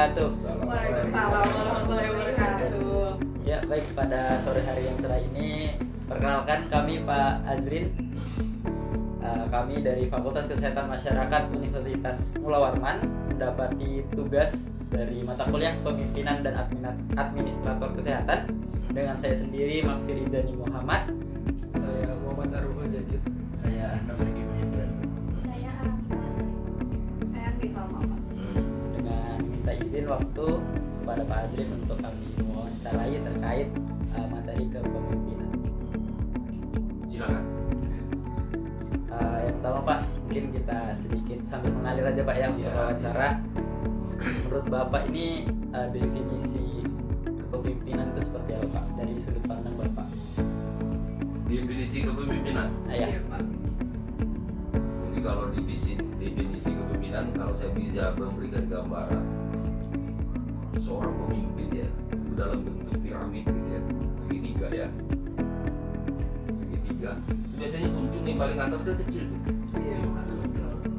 wabarakatuh. Waalaikumsalam warahmatullahi wabarakatuh. Ya, baik, pada sore hari yang cerah ini perkenalkan kami Pak Azrin. Kami dari Fakultas Kesehatan Masyarakat Universitas Mula Warman mendapati tugas dari mata kuliah Pemimpinan dan Administrator Kesehatan dengan saya sendiri Makfir Izani Muhammad. Saya Muhammad Arul Jadid. Saya Nafsaki Mahendra. Saya Arafita. Saya Andi Salma, Pak. Dengan minta izin waktu kepada Pak Azrin untuk kami mewawancarai terkait materi kepemimpinan. Silakan. Yang pertama Pak, mungkin kita sedikit sambil mengalir aja Pak ya untuk wawancara. Menurut Bapak ini definisi kepemimpinan itu seperti apa Pak dari sudut pandang Bapak? Definisi kepemimpinan. Ya. Pak. Jadi kalau definisi kepemimpinan, kalau saya bisa memberikan gambaran seorang pemimpin ya, itu dalam bentuk piramid gitu ya, segitiga ya. Segitiga. Biasanya ujung yang paling atas kan kecil tuh. Iya, Pak.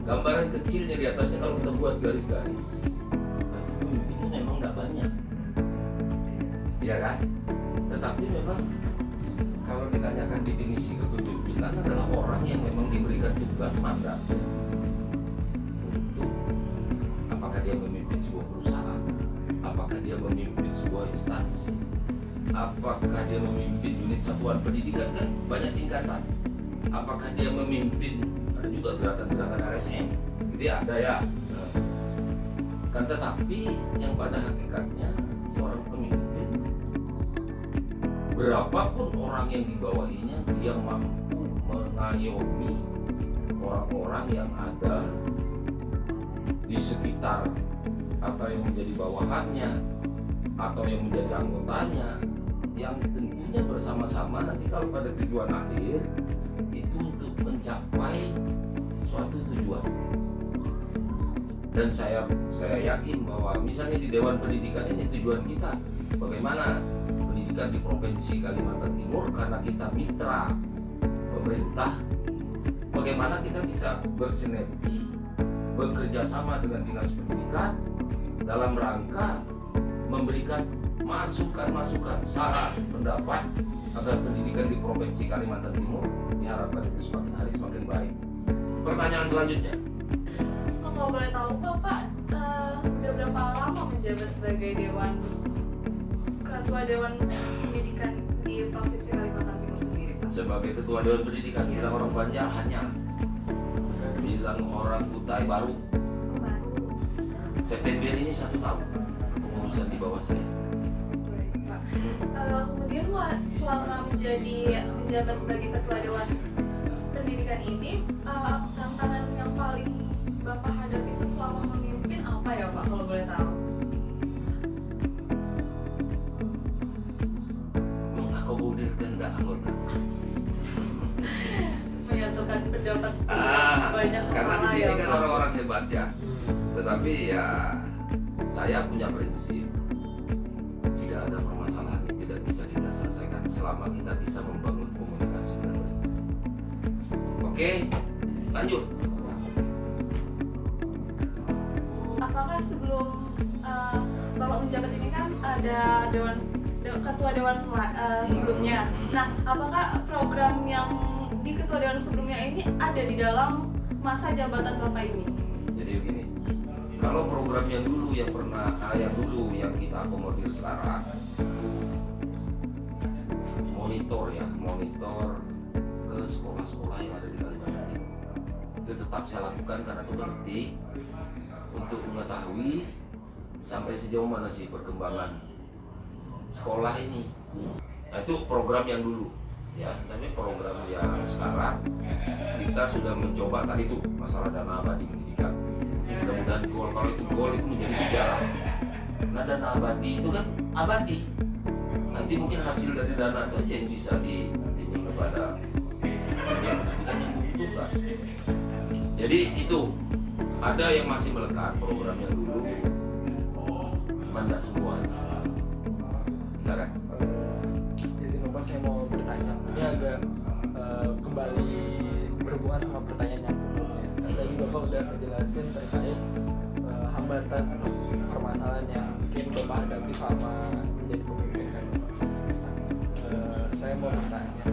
Gambaran kecilnya di atasnya kalau kita buat garis-garis, berarti pemimpin itu memang tidak banyak. Iya kan? Tetapi memang kalau ditanyakan definisi kepemimpinan adalah orang yang memang diberikan tugas mandat untuk apakah dia memimpin sebuah perusahaan, apakah dia memimpin sebuah instansi, apakah dia memimpin unit satuan pendidikan, kan banyak tingkatan, apakah dia memimpin, ada juga gerakan-gerakan RSM, jadi ada ya. Kan tetapi yang pada hakikatnya seorang pemimpin, berapapun orang yang dibawahinya, dia mampu mengayomi orang-orang yang ada di sekitar atau yang menjadi bawahannya atau yang menjadi anggotanya, yang tentunya bersama-sama nanti kalau pada tujuan akhir itu untuk mencapai suatu tujuan. Dan saya yakin bahwa misalnya di Dewan Pendidikan ini tujuan kita bagaimana pendidikan di Provinsi Kalimantan Timur, karena kita mitra pemerintah, bagaimana kita bisa bersinergi bekerja sama dengan Dinas Pendidikan dalam rangka memberikan masukan-masukan, saran, pendapat agar pendidikan di Provinsi Kalimantan Timur diharapkan itu semakin hari semakin baik. Pertanyaan selanjutnya. Kalau boleh tahu Bapak udah berapa lama menjabat sebagai Ketua Dewan Pendidikan di Provinsi Kalimantan Timur sendiri, Pak? Sebagai Ketua Dewan Pendidikan, bilang orang Banjar hanya, bilang orang Kutai baru. Baru. September ini 1 tahun pengurusan di bawah saya. Baik, Pak. Kemudian selama menjabat sebagai Ketua Dewan Pendidikan ini, tantangan yang paling Bapak hadapi itu selama memimpin apa ya Pak, kalau boleh tahu? Mengakomodir kehendak anggota. Menyatukan pendapat banyak Karena kepala di sini ya kan Pak. orang-orang hebat ya. Tetapi ya saya punya prinsip, tidak ada permasalahan yang tidak bisa kita selesaikan selama kita bisa membangun komunikasi dengan baik. Oke, lanjut. Apakah sebelum Bapak menjabat ini kan ada Ketua Dewan sebelumnya. Nah, apakah program yang di Ketua Dewan sebelumnya ini ada di dalam masa jabatan Bapak ini? Jadi begini, kalau program yang dulu yang kita akomodir sekarang, monitor ke sekolah-sekolah yang ada di Kalimantan Timur, itu tetap saya lakukan karena itu penting untuk mengetahui sampai sejauh mana sih perkembangan sekolah ini. Nah, itu program yang dulu ya, tapi program yang sekarang kita sudah mencoba tadi tuh masalah dana abadi pendidikan. Mudah-mudahan kalau itu gol itu menjadi sejarah. Nah, dana abadi itu kan abadi. Nanti mungkin hasil dari dana itu aja yang bisa ini kepada pendidikan yang membutuhkan. Jadi itu ada yang masih melekat program yang dulu, cuman tidak semuanya. Silakan. Izin Bapak, saya mau bertanya. Ini agak kembali berhubungan sama pertanyaan yang sebelumnya. Tadi Bapak udah ngejelasin terkait hambatan permasalahan yang mungkin Bapak hadapi selama menjadi pemimpin kan. Saya mau bertanya,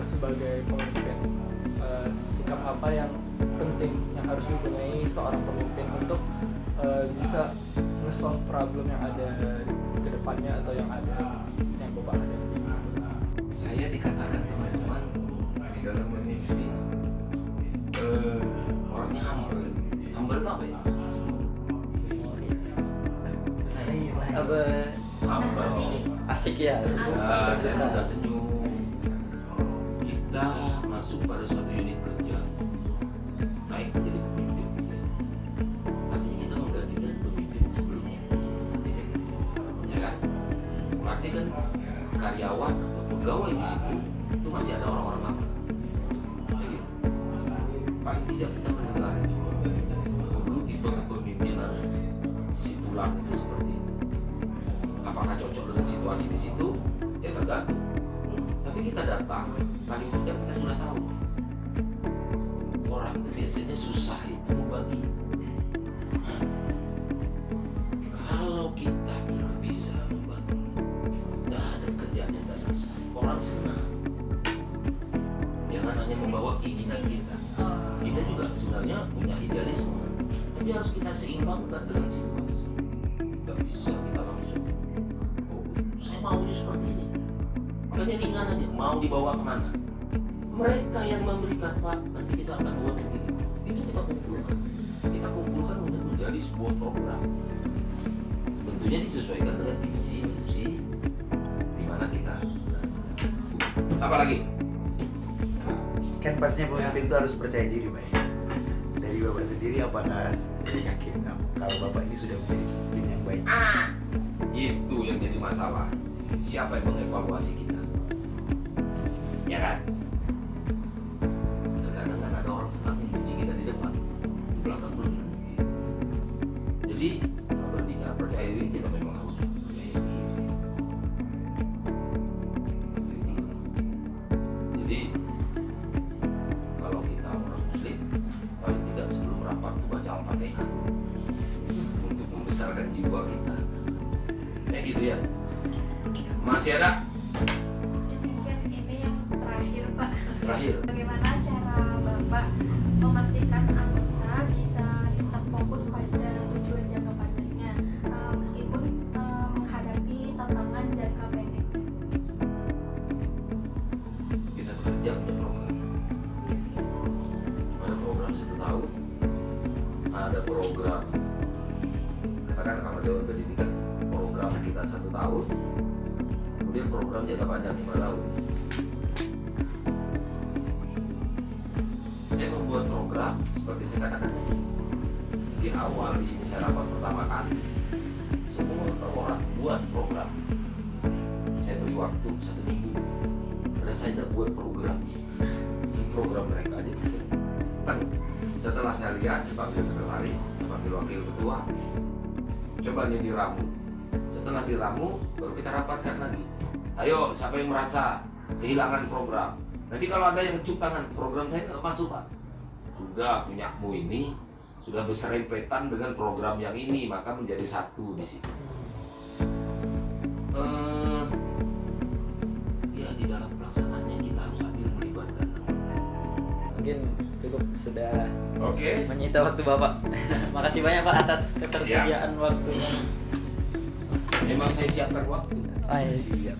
sebagai pemimpin, sikap apa yang penting yang harus dipunyai seorang pemimpin untuk bisa nge-solve problem yang ada ke depannya atau yang Bapak hadapi? Saya dikatakan teman-teman di dalam memimpin orangnya humble. Humble itu apa ya? Apa Humble. asik ya? Ya, saya mudah senyum. Kita masuk pada suatu unit kerja, naik menjadi pemimpin. Artinya kita menggantikan pemimpin sebelumnya. Ya kan? Berarti kan karyawan atau pegawai di situ itu masih ada orang-orang lama. Ya gitu. Paling tidak kita mendengar itu. Dulu tipe kepemimpinan si tulang itu seperti ini. Apakah cocok dengan situasi di situ? Ya tergantung. Tapi kita datang, paling tidak kita sudah tahu. Orang itu biasanya susah itu membagi. Kalau kita itu bisa membagi, tidak ada kerjaan yang tidak selesai. Orang senang. Jangan hanya membawa keinginan kita. Kita juga sebenarnya punya idealisme, tapi harus kita seimbangkan dengan situasi. Tidak bisa kita langsung, oh, saya maunya seperti ini. Makanya ringan aja, mau dibawa kemana? Mereka yang memberikan, Pak, nanti kita akan buat begini. Itu kita kumpulkan. Kita kumpulkan untuk menjadi sebuah program. Tentunya disesuaikan dengan visi misi di mana kita. Apa lagi? Kan pasnya pemimpin itu harus percaya diri, Pak. Dari Bapak sendiri apakah yakin kalau Bapak ini sudah menjadi pemimpin yang baik? Itu yang jadi masalah. Siapa yang mengevaluasi kita? Ya kan? Terkadang kan ada orang senang memuji kita di depan, di belakang belum tentu. Jadi kalau berbicara percaya diri, kita memang harus percaya diri. Jadi kalau kita orang Muslim, paling tidak sebelum rapat itu baca Al-Fatihah untuk membesarkan jiwa kita. Kayak gitu ya. Masih ada? Mungkin ini yang terakhir, Pak. Terakhir. Bagaimana cara Bapak memastikan anggota bisa tetap fokus pada tujuan jangka panjangnya meskipun menghadapi tantangan jangka pendek? Kita bekerja punya program. Ada program 1 tahun, ada program, katakan kalau Dewan Pendidikan program kita 1 tahun, kemudian program jangka panjang 5 tahun. Saya membuat program seperti saya katakan tadi. Di awal di sini saya rapat pertama kali, semua orang buat program. Saya beri waktu 1 minggu. Karena saya tidak buat program. Ini program mereka aja sih. Setelah saya lihat, saya panggil sekretaris, saya panggil wakil ketua. Coba nih diramu. Setelah diramu, baru kita rapatkan lagi. Ayo, siapa yang merasa kehilangan program? Nanti kalau ada yang cuk tangan, program saya nggak masuk, Pak. Sudah punyamu ini sudah berserempetan dengan program yang ini, maka menjadi satu di situ. Ya di dalam pelaksanaannya kita harus adil melibatkan. Mungkin cukup sudah Oke. menyita waktu Bapak. Makasih banyak Pak atas ketersediaan waktunya. Memang saya siapkan waktu. Oh, iya.